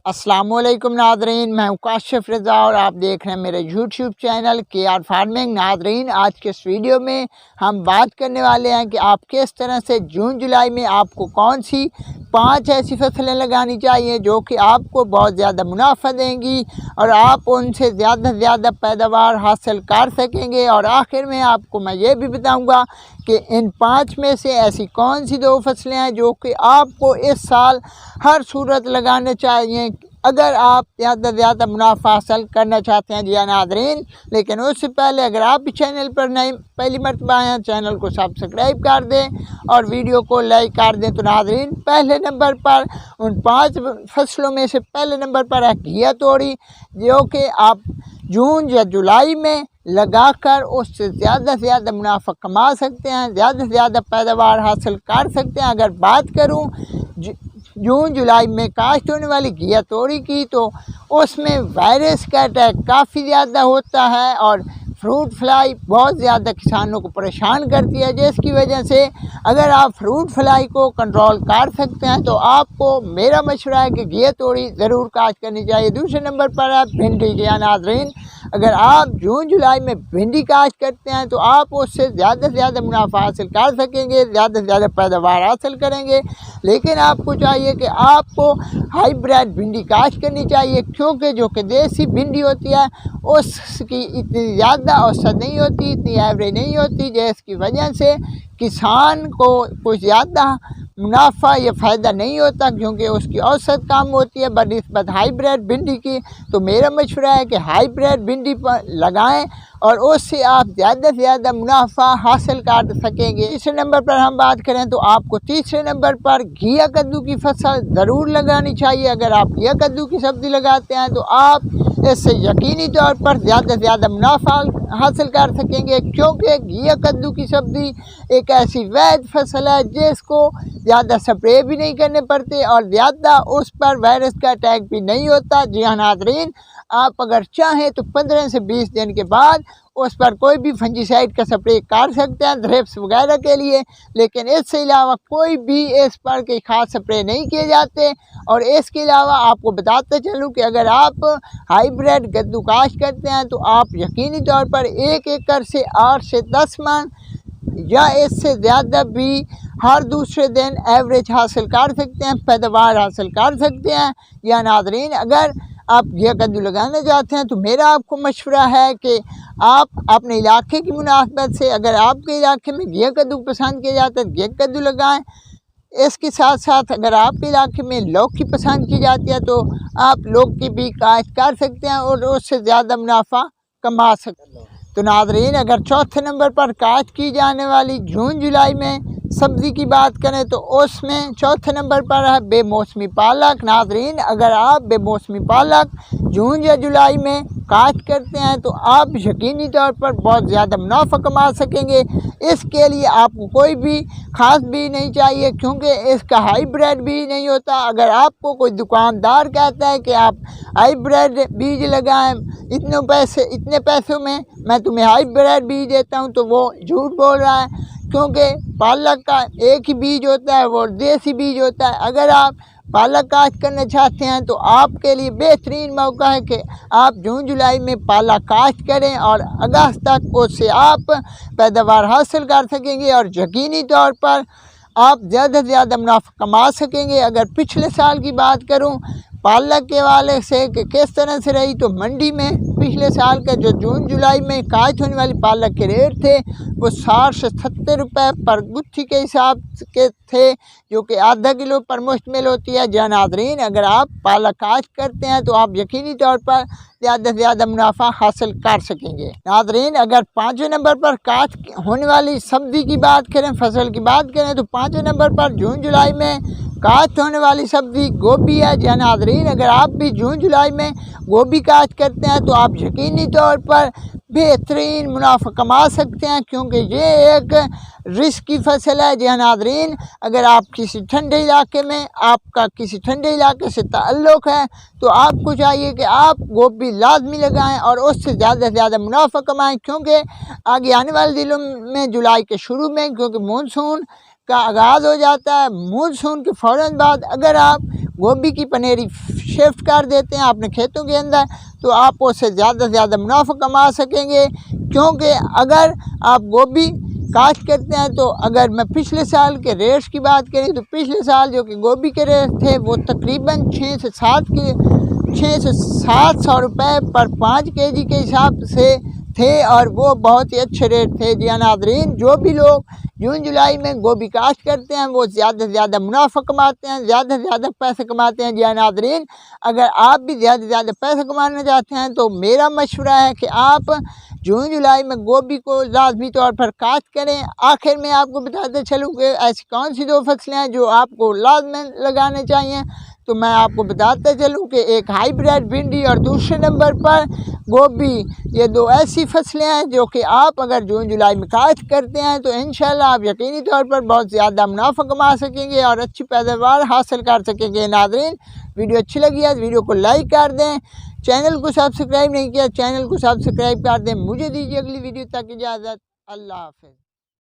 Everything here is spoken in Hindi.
अस्सलामुअलैकुम नादरीन, मैं हूं काशिफ रज़ा और आप देख रहे हैं मेरे YouTube channel KR farming. Nadreen, आज के इस वीडियो में हम बात करने वाले हैं कि आप किस तरह से जून जुलाई में आपको कौन सी 5 ऐसी फसलें लगानी चाहिए जो कि आपको बहुत ज़्यादा मुनाफा देंगी और आप उनसे ज़्यादा से ज़्यादा पैदावार हासिल कर सकेंगे। और आखिर में आपको मैं ये भी बताऊँगा कि इन 5 में से ऐसी कौन सी 2 फसलें हैं जो कि आपको इस साल हर सूरत लगाने चाहिए अगर आप ज़्यादा से ज़्यादा मुनाफा हासिल करना चाहते हैं। जी हाँ नादरीन, लेकिन उससे पहले अगर आप भी चैनल पर नए पहली मरतबा आए हैं, चैनल को सब्सक्राइब कर दें और वीडियो को लाइक कर दें। तो नादरीन, पहले नंबर पर उन 5 फसलों में से पहले नंबर पर है घिया तोरी, जो कि आप जून या जुलाई में लगाकर उससे ज़्यादा से ज़्यादा मुनाफा कमा सकते हैं, ज़्यादा से ज़्यादा पैदावार हासिल कर सकते हैं। अगर बात करूं जून जुलाई में काश्त होने वाली घिया तोरी की, तो उसमें वायरस का अटैक काफ़ी ज़्यादा होता है और फ्रूट फ्लाई बहुत ज़्यादा किसानों को परेशान करती है, जिसकी वजह से अगर आप फ्रूट फ्लाई को कंट्रोल कर सकते हैं तो आपको मेरा मशवरा है कि घिया तोरी ज़रूर काश्त करनी चाहिए। दूसरे नंबर पर है भिंडी। जी हाँ नाज़रीन, अगर आप जून जुलाई में भिंडी काश्त करते हैं तो आप उससे ज़्यादा से ज़्यादा मुनाफा हासिल कर सकेंगे, ज़्यादा से ज़्यादा पैदावार हासिल करेंगे। लेकिन आपको चाहिए कि आपको हाईब्रिड भिंडी काश्त करनी चाहिए, क्योंकि जो कि देसी भिंडी होती है उसकी इतनी ज़्यादा औसत नहीं होती, इतनी एवरेज नहीं होती, जिसकी वजह से किसान को कुछ ज़्यादा मुनाफा या फ़ायदा नहीं होता, क्योंकि उसकी औसत कम होती है बनिस्बत हाईब्रिड भिंडी की। तो मेरा मशवरा है कि हाईब्रिड भिंडी पर लगाएं और उससे आप ज़्यादा से ज़्यादा मुनाफा हासिल कर सकेंगे। तीसरे नंबर पर हम बात करें तो आपको तीसरे नंबर पर घिया कद्दू की फसल ज़रूर लगानी चाहिए। अगर आप घिया कद्दू की सब्ज़ी लगाते हैं तो आप इससे यकीनी तौर पर ज़्यादा से ज़्यादा मुनाफा हासिल कर सकेंगे, क्योंकि घिया कद्दू की सब्ज़ी एक ऐसी वैध फसल है जिसको ज़्यादा स्प्रे भी नहीं करने पड़ते और ज़्यादा उस पर वायरस का अटैक भी नहीं होता। जी हाँ नाज़रीन, आप अगर चाहें तो 15 से 20 दिन के बाद उस पर कोई भी फंजीसाइड का स्प्रे कर सकते हैं थ्रिप्स वगैरह के लिए, लेकिन इससे अलावा कोई भी इस पर के खास स्प्रे नहीं किए जाते। और इसके अलावा आपको बताते चलूँ कि अगर आप हाईब्रिड कद्दू काश्त करते हैं तो आप यकीनी तौर पर 1 एकड़ से 8 से 10 मन या इससे ज़्यादा भी हर दूसरे दिन एवरेज हासिल कर सकते हैं, पैदावार हासिल कर सकते हैं। या नाज़रीन, अगर आप घिया कद्दू लगाना चाहते हैं तो मेरा आपको मशवरा है कि आप अपने इलाके की मुनासिबत से, अगर आपके इलाके में घिया कद्दू पसंद किया जाता है घिया कद्दू लगाएं। इसके साथ साथ अगर आपके इलाके में लौकी पसंद की जाती है तो आप लौकी भी काश्त कर सकते हैं और उससे ज़्यादा मुनाफा कमा सकते हैं। तो नाज़रीन, अगर चौथे नंबर पर काश्त की जाने वाली जून जुलाई में सब्ज़ी की बात करें तो उसमें चौथे नंबर पर है बेमौसमी पालक। नाज़रीन, अगर आप बेमौसमी पालक जून या जुलाई में काश्त करते हैं तो आप यकीनी तौर पर बहुत ज़्यादा मुनाफा कमा सकेंगे। इसके लिए आपको कोई भी खास बीज नहीं चाहिए, क्योंकि इसका हाईब्रिड बीज नहीं होता। अगर आपको कोई दुकानदार कहता है कि आप हाईब्रिड बीज लगाएं, इतने पैसों में मैं तुम्हें हाईब्रिड बीज देता हूं, तो वो झूठ बोल रहा है, क्योंकि पालक का एक ही बीज होता है, वो देसी बीज होता है। अगर आप पालक काश्त करना चाहते हैं तो आपके लिए बेहतरीन मौका है कि आप जून जुलाई में पालक काश्त करें और अगस्त तक उससे आप पैदावार हासिल कर सकेंगे और यकीनी तौर पर आप ज़्यादा से ज़्यादा मुनाफा कमा सकेंगे। अगर पिछले साल की बात करूं पालक के वाले से कि किस तरह से रही, तो मंडी में पिछले साल का जो जून जुलाई में काश्त होने वाली पालक के रेट थे वो 60 से 70 रुपये पर गुत्थी के हिसाब के थे, जो कि आधा किलो पर मुश्तमिल होती है। जी नाज़रीन, अगर आप पालक काश्त करते हैं तो आप यकीनी तौर पर ज़्यादा से ज़्यादा मुनाफा हासिल कर सकेंगे। नाज़रीन, अगर 5वें नंबर पर काश्त होने वाली सब्ज़ी की बात करें, फसल की बात करें, तो 5वें नंबर पर जून जुलाई में काश्त होने वाली सब्ज़ी गोभी है। जी नाज़रीन, अगर आप भी जून जुलाई में गोभी काश्त करते हैं तो आप यकीनी तौर पर बेहतरीन मुनाफा कमा सकते हैं, क्योंकि ये एक रिस्क की फसल है। जी नाज़रीन, अगर आप किसी ठंडे इलाके में, आपका किसी ठंडे इलाके से ताल्लुक़ है, तो आपको चाहिए कि आप गोभी लाजमी लगाएं और उससे ज़्यादा से ज़्यादा मुनाफा कमाएं, क्योंकि आगे आने वाले दिनों में जुलाई के शुरू में, क्योंकि मानसून का आगाज़ हो जाता है, मानसून के फ़ौरन बाद अगर आप गोभी की पनेरी शिफ्ट कर देते हैं अपने खेतों के अंदर, तो आप उससे ज़्यादा से ज़्यादा मुनाफा कमा सकेंगे। क्योंकि अगर आप गोभी काश्त करते हैं तो अगर मैं पिछले साल के रेट्स की बात करें तो पिछले साल जो कि गोभी के रेट थे वो तकरीबन 6 से 700 रुपये पर 5 केजी के हिसाब से थे, और वो बहुत ही अच्छे रेट थे। जी नाज़रीन, जो भी लोग जून जुलाई में गोभी काश्त करते हैं वो ज़्यादा से ज़्यादा मुनाफा कमाते हैं, ज़्यादा से ज़्यादा पैसे कमाते हैं। जी नाज़रीन, अगर आप भी ज़्यादा से ज़्यादा पैसे कमाना चाहते हैं तो मेरा मशवरा है कि आप जून जुलाई में गोभी को लाजमी तौर पर काश्त करें। आखिर में आपको बताते चलूँ कि ऐसी कौन सी 2 फसलें हैं जो आपको लाजमन लगाने चाहिए, तो मैं आपको बताते चलूँ कि एक हाइब्रिड भिंडी और दूसरे नंबर पर गोभी। ये 2 ऐसी फसलें हैं जो कि आप अगर जून जुलाई में काश्त करते हैं तो इंशाल्लाह आप यकीनी तौर पर बहुत ज़्यादा मुनाफा कमा सकेंगे और अच्छी पैदावार हासिल कर सकेंगे। नाज़रीन, वीडियो अच्छी लगी है तो वीडियो को लाइक कर दें, चैनल को सब्सक्राइब नहीं किया चैनल को सब्सक्राइब कर दें। मुझे दीजिए अगली वीडियो तक इजाज़त। अल्लाह हाफ़िज़।